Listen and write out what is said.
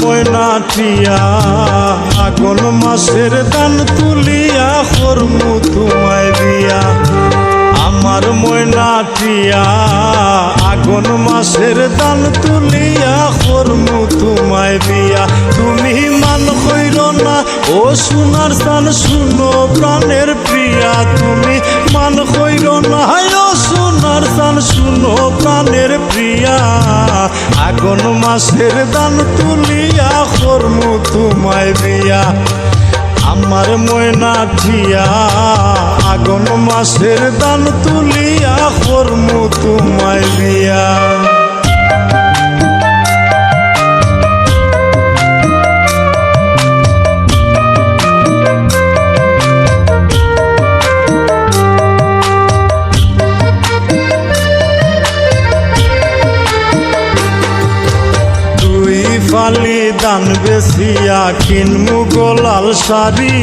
ময়না টিয়া আগুন মাসের দান তুলিয়া করমু তোমায় বিয়া। আমার ময়না টিয়া আগুন মাসের দান তুলিয়া করমু তোমায় বিয়া। তুমি মান কইর না ও সোনার চান শুনো প্রাণের প্রিয়া। তুমি মান কইর না ও সোনার চান শুনো প্রাণের প্রিয়া। আগুন মাসের দান তুলিয়া করমু তোমায় বিয়া। আমার ময়না টিয়া আগুন মাসের দান তুলিয়া করমু তোমায় বিয়া। ফালি দান বেচিয়া কিনমু গোলাল শাড়ি।